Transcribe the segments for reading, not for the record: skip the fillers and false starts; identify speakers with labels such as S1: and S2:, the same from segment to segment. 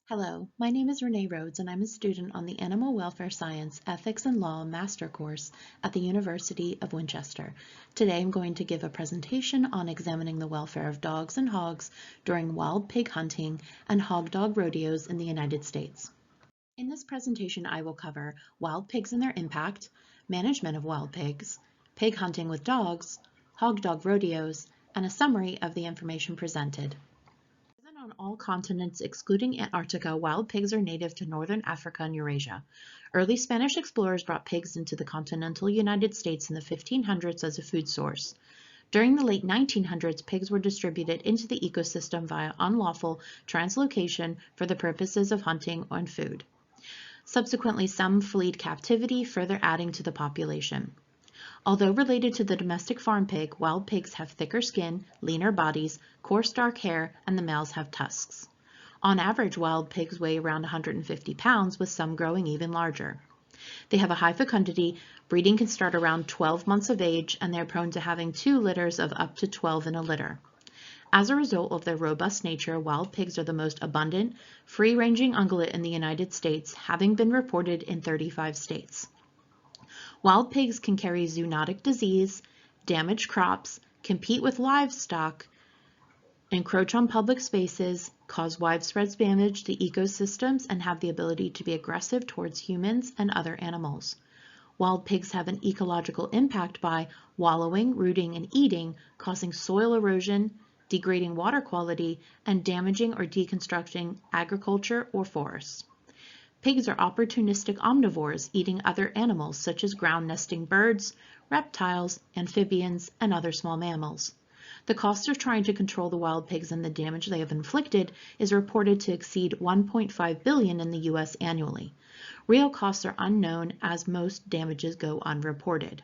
S1: Hello, my name is Renee Rhodes and I'm a student on the Animal Welfare Science, Ethics and Law Master course at the University of Winchester. Today I'm going to give a presentation on examining the welfare of dogs and hogs during wild pig hunting and hog dog rodeos in the United States. In this presentation I will cover wild pigs and their impact, management of wild pigs, pig hunting with dogs, hog dog rodeos, and a summary of the information presented. On all continents excluding Antarctica, wild pigs are native to northern Africa and Eurasia. Early Spanish explorers brought pigs into the continental United States in the 1500s as a food source. During the late 1900s, pigs were distributed into the ecosystem via unlawful translocation for the purposes of hunting and food. Subsequently, some fled captivity, further adding to the population. Although related to the domestic farm pig, wild pigs have thicker skin, leaner bodies, coarse dark hair, and the males have tusks. On average, wild pigs weigh around 150 pounds, with some growing even larger. They have a high fecundity, breeding can start around 12 months of age, and they are prone to having 2 litters of up to 12 in a litter. As a result of their robust nature, wild pigs are the most abundant, free-ranging ungulate in the United States, having been reported in 35 states. Wild pigs can carry zoonotic disease, damage crops, compete with livestock, encroach on public spaces, cause widespread damage to ecosystems, and have the ability to be aggressive towards humans and other animals. Wild pigs have an ecological impact by wallowing, rooting, and eating, causing soil erosion, degrading water quality, and damaging or deconstructing agriculture or forests. Pigs are opportunistic omnivores, eating other animals such as ground-nesting birds, reptiles, amphibians, and other small mammals. The cost of trying to control the wild pigs and the damage they have inflicted is reported to exceed $1.5 billion in the U.S. annually. Real costs are unknown as most damages go unreported.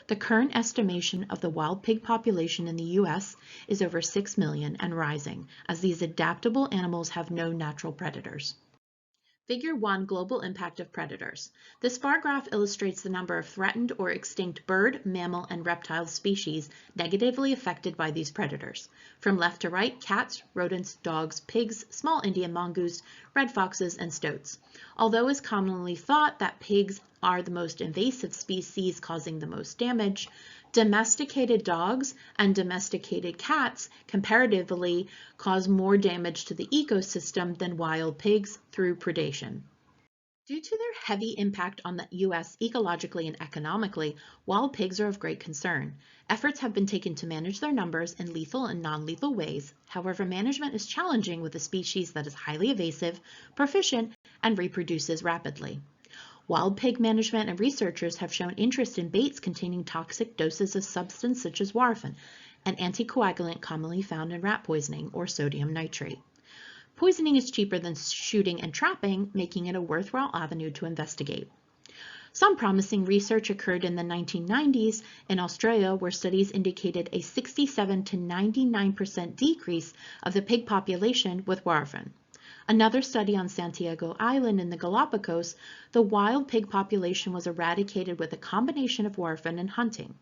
S1: The current estimation of the wild pig population in the U.S. is over 6 million and rising, as these adaptable animals have no natural predators. Figure 1, Global Impact of Predators. This bar graph illustrates the number of threatened or extinct bird, mammal, and reptile species negatively affected by these predators. From left to right, cats, rodents, dogs, pigs, small Indian mongoose, red foxes, and stoats. Although it's commonly thought that pigs are the most invasive species causing the most damage, domesticated dogs and domesticated cats comparatively cause more damage to the ecosystem than wild pigs through predation. Due to their heavy impact on the U.S. ecologically and economically, wild pigs are of great concern. Efforts have been taken to manage their numbers in lethal and non-lethal ways. However, management is challenging with a species that is highly evasive, proficient, and reproduces rapidly. Wild pig management and researchers have shown interest in baits containing toxic doses of substance such as warfarin, an anticoagulant commonly found in rat poisoning, or sodium nitrate. Poisoning is cheaper than shooting and trapping, making it a worthwhile avenue to investigate. Some promising research occurred in the 1990s in Australia, where studies indicated a 67 to 99% decrease of the pig population with warfarin. Another study on Santiago Island in the Galapagos, the wild pig population was eradicated with a combination of warfarin and hunting.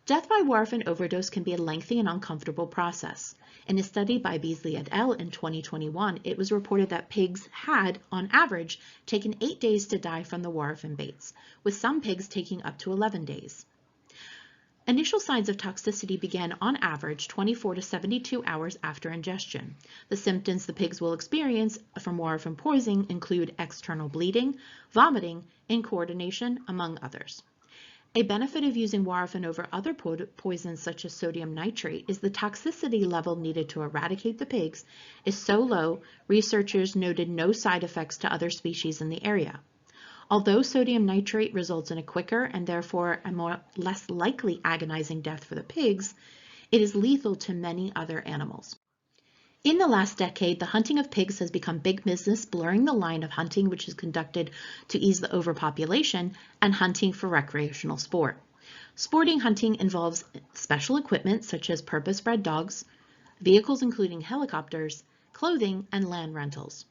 S1: Death by warfarin overdose can be a lengthy and uncomfortable process. In a study by Beasley et al. In 2021, it was reported that pigs had, on average, taken 8 days to die from the warfarin baits, with some pigs taking up to 11 days. Initial signs of toxicity began on average 24 to 72 hours after ingestion. The symptoms the pigs will experience from warfarin poisoning include external bleeding, vomiting, incoordination, among others. A benefit of using warfarin over other poisons such as sodium nitrate is the toxicity level needed to eradicate the pigs is so low, researchers noted no side effects to other species in the area. Although sodium nitrate results in a quicker and therefore a less likely agonizing death for the pigs, it is lethal to many other animals. In the last decade, the hunting of pigs has become big business, blurring the line of hunting which is conducted to ease the overpopulation and hunting for recreational sport. Sporting hunting involves special equipment such as purpose-bred dogs, vehicles including helicopters, clothing, and land rentals.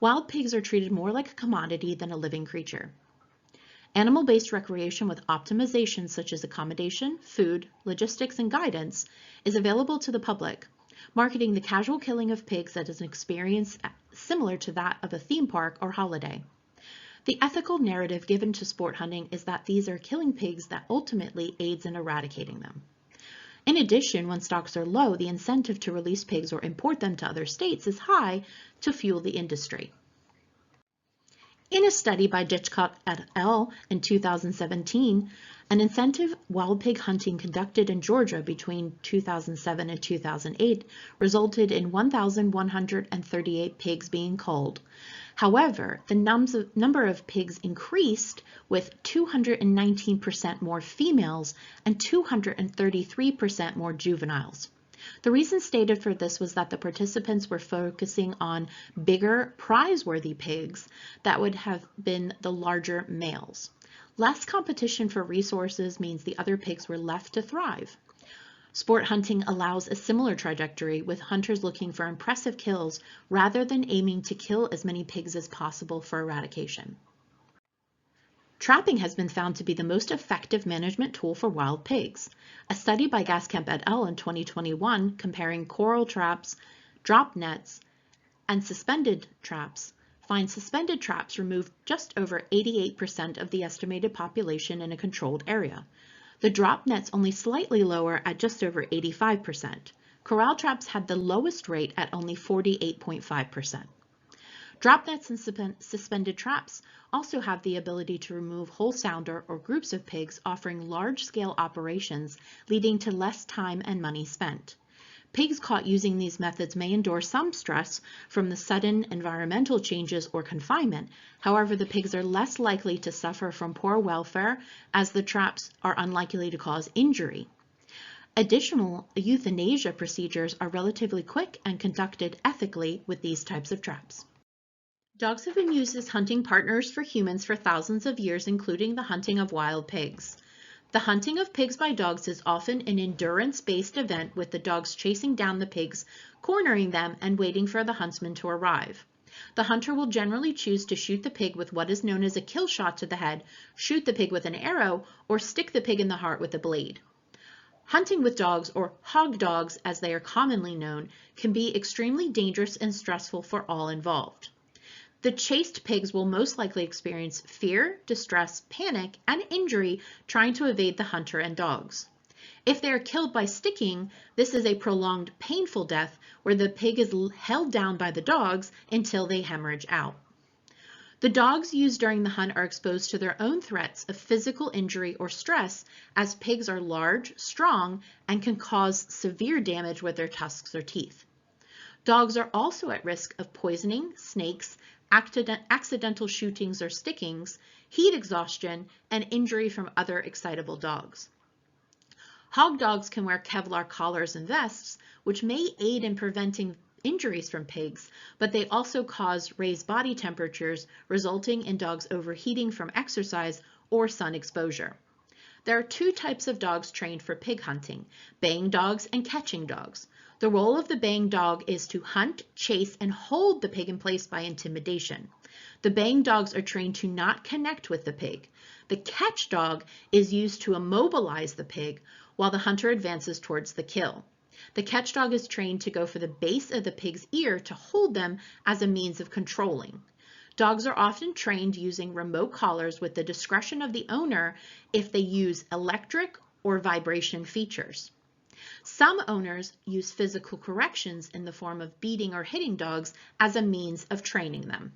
S1: Wild pigs are treated more like a commodity than a living creature. Animal-based recreation with optimization such as accommodation, food, logistics, and guidance is available to the public. marketing the casual killing of pigs that is an experience similar to that of a theme park or holiday. The ethical narrative given to sport hunting is that these are killing pigs that ultimately aids in eradicating them. In addition, when stocks are low, the incentive to release pigs or import them to other states is high to fuel the industry. In a study by Ditchcock et al. In 2017, an incentive wild pig hunting conducted in Georgia between 2007 and 2008 resulted in 1,138 pigs being culled. However, the number of pigs increased with 219% more females and 233% more juveniles. The reason stated for this was that the participants were focusing on bigger, prize-worthy pigs that would have been the larger males. Less competition for resources means the other pigs were left to thrive. Sport hunting allows a similar trajectory, with hunters looking for impressive kills rather than aiming to kill as many pigs as possible for eradication. Trapping has been found to be the most effective management tool for wild pigs. A study by Gaskamp et al. In 2021 comparing coral traps, drop nets, and suspended traps finds suspended traps remove just over 88% of the estimated population in a controlled area. The drop nets only slightly lower at just over 85%. Corral traps had the lowest rate at only 48.5%. Drop nets and suspended traps also have the ability to remove whole sounder or groups of pigs, offering large-scale operations, leading to less time and money spent. Pigs caught using these methods may endure some stress from the sudden environmental changes or confinement. However, the pigs are less likely to suffer from poor welfare, as the traps are unlikely to cause injury. Additional euthanasia procedures are relatively quick and conducted ethically with these types of traps. Dogs have been used as hunting partners for humans for thousands of years, including the hunting of wild pigs. The hunting of pigs by dogs is often an endurance-based event, with the dogs chasing down the pigs, cornering them, and waiting for the huntsman to arrive. The hunter will generally choose to shoot the pig with what is known as a kill shot to the head, shoot the pig with an arrow, or stick the pig in the heart with a blade. Hunting with dogs, or hog dogs as they are commonly known, can be extremely dangerous and stressful for all involved. The chased pigs will most likely experience fear, distress, panic, and injury trying to evade the hunter and dogs. If they are killed by sticking, this is a prolonged, painful death where the pig is held down by the dogs until they hemorrhage out. The dogs used during the hunt are exposed to their own threats of physical injury or stress, as pigs are large, strong, and can cause severe damage with their tusks or teeth. Dogs are also at risk of poisoning, snakes, accidental shootings or stickings, heat exhaustion, and injury from other excitable dogs. Hog dogs can wear Kevlar collars and vests, which may aid in preventing injuries from pigs, but they also cause raised body temperatures, resulting in dogs overheating from exercise or sun exposure. There are two types of dogs trained for pig hunting: baying dogs and catching dogs. The role of the baying dog is to hunt, chase, and hold the pig in place by intimidation. The baying dogs are trained to not connect with the pig. The catch dog is used to immobilize the pig while the hunter advances towards the kill. The catch dog is trained to go for the base of the pig's ear to hold them as a means of controlling. Dogs are often trained using remote collars with the discretion of the owner if they use electric or vibration features. Some owners use physical corrections in the form of beating or hitting dogs as a means of training them.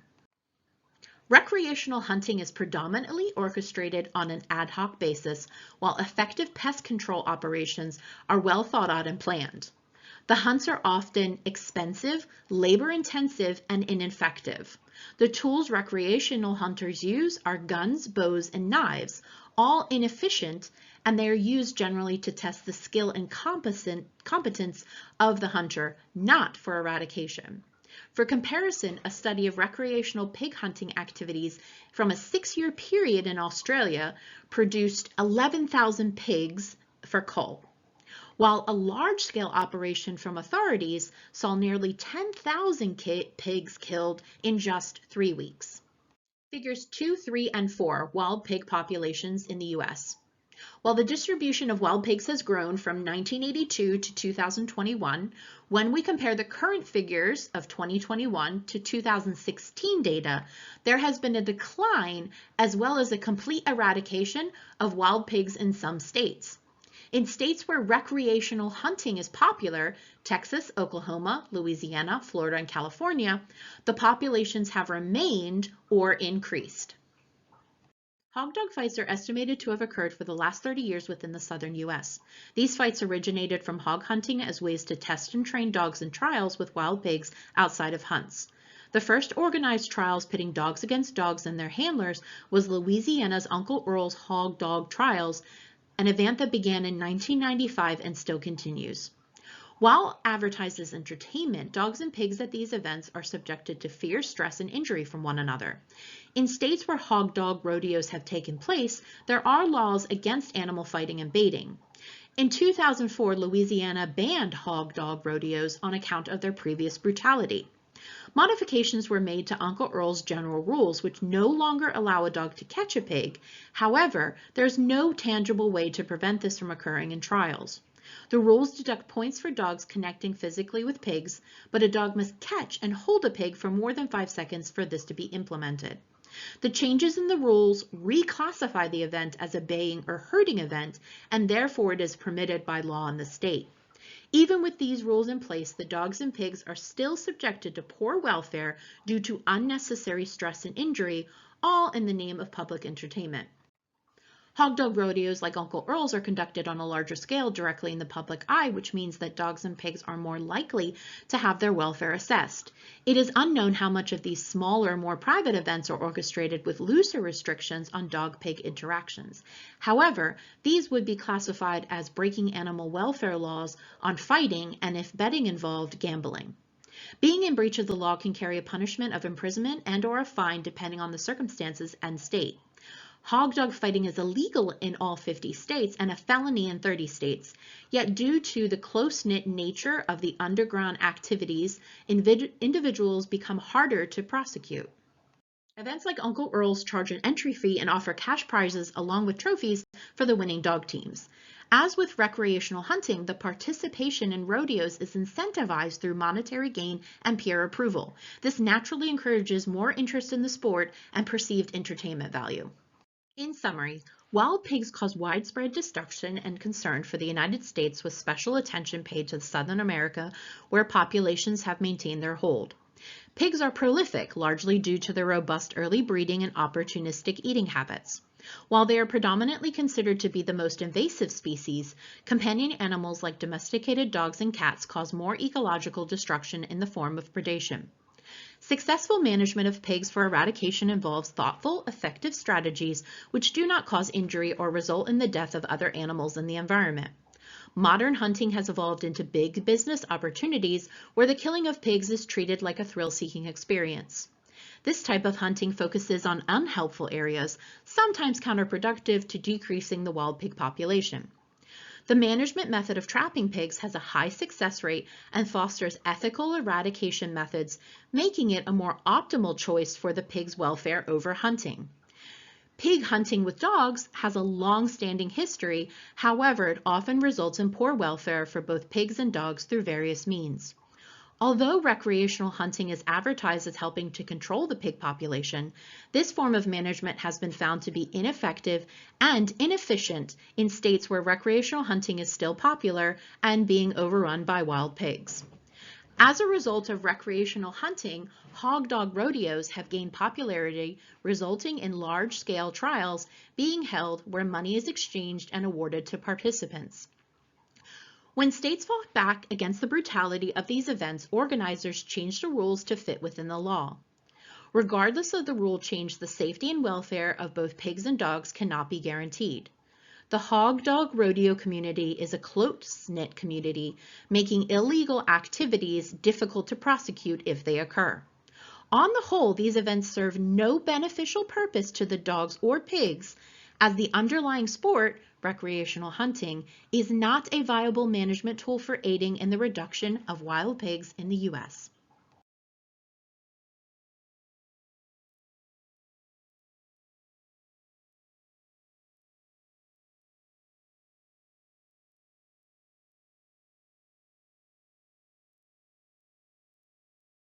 S1: Recreational hunting is predominantly orchestrated on an ad hoc basis, while effective pest control operations are well thought out and planned. The hunts are often expensive, labor-intensive, and ineffective. The tools recreational hunters use are guns, bows, and knives, all inefficient, and they are used generally to test the skill and competence of the hunter, not for eradication. For comparison, a study of recreational pig hunting activities from a 6-year period in Australia produced 11,000 pigs for cull, while a large-scale operation from authorities saw nearly 10,000 pigs killed in just 3 weeks. Figures 2, 3, and 4, wild pig populations in the U.S. While the distribution of wild pigs has grown from 1982 to 2021, when we compare the current figures of 2021 to 2016 data, there has been a decline as well as a complete eradication of wild pigs in some states. In states where recreational hunting is popular, Texas, Oklahoma, Louisiana, Florida, and California, the populations have remained or increased. Hog-dog fights are estimated to have occurred for the last 30 years within the southern U.S. These fights originated from hog hunting as ways to test and train dogs in trials with wild pigs outside of hunts. The first organized trials pitting dogs against dogs and their handlers was Louisiana's Uncle Earl's hog-dog trials, an event that began in 1995 and still continues. While advertised as entertainment, dogs and pigs at these events are subjected to fear, stress, and injury from one another. In states where hog-dog rodeos have taken place, there are laws against animal fighting and baiting. In 2004, Louisiana banned hog-dog rodeos on account of their previous brutality. Modifications were made to Uncle Earl's general rules, which no longer allow a dog to catch a pig. However, there's no tangible way to prevent this from occurring in trials. The rules deduct points for dogs connecting physically with pigs, but a dog must catch and hold a pig for more than 5 seconds for this to be implemented. The changes in the rules reclassify the event as a baying or herding event, and therefore it is permitted by law in the state. Even with these rules in place, the dogs and pigs are still subjected to poor welfare due to unnecessary stress and injury, all in the name of public entertainment. Hog-dog rodeos like Uncle Earl's are conducted on a larger scale directly in the public eye, which means that dogs and pigs are more likely to have their welfare assessed. It is unknown how much of these smaller, more private events are orchestrated with looser restrictions on dog-pig interactions. However, these would be classified as breaking animal welfare laws on fighting and, if betting involved, gambling. Being in breach of the law can carry a punishment of imprisonment and/or a fine depending on the circumstances and state. Hog-dog fighting is illegal in all 50 states and a felony in 30 states, yet due to the close-knit nature of the underground activities, individuals become harder to prosecute. Events like Uncle Earl's charge an entry fee and offer cash prizes along with trophies for the winning dog teams. As with recreational hunting, the participation in rodeos is incentivized through monetary gain and peer approval. This naturally encourages more interest in the sport and perceived entertainment value. In summary, wild pigs cause widespread destruction and concern for the United States, with special attention paid to Southern America, where populations have maintained their hold. Pigs are prolific, largely due to their robust early breeding and opportunistic eating habits. While they are predominantly considered to be the most invasive species, companion animals like domesticated dogs and cats cause more ecological destruction in the form of predation. Successful management of pigs for eradication involves thoughtful, effective strategies which do not cause injury or result in the death of other animals in the environment. Modern hunting has evolved into big business opportunities where the killing of pigs is treated like a thrill-seeking experience. This type of hunting focuses on unhelpful areas, sometimes counterproductive to decreasing the wild pig population. The management method of trapping pigs has a high success rate and fosters ethical eradication methods, making it a more optimal choice for the pig's welfare over hunting. Pig hunting with dogs has a long-standing history, however, it often results in poor welfare for both pigs and dogs through various means. Although recreational hunting is advertised as helping to control the pig population, this form of management has been found to be ineffective and inefficient in states where recreational hunting is still popular and being overrun by wild pigs. As a result of recreational hunting, hog-dog rodeos have gained popularity, resulting in large-scale trials being held where money is exchanged and awarded to participants. When states fought back against the brutality of these events, organizers changed the rules to fit within the law. Regardless of the rule change, the safety and welfare of both pigs and dogs cannot be guaranteed. The hog-dog rodeo community is a close-knit community, making illegal activities difficult to prosecute if they occur. On the whole, these events serve no beneficial purpose to the dogs or pigs, as the underlying sport, recreational hunting, is not a viable management tool for aiding in the reduction of wild pigs in the U.S.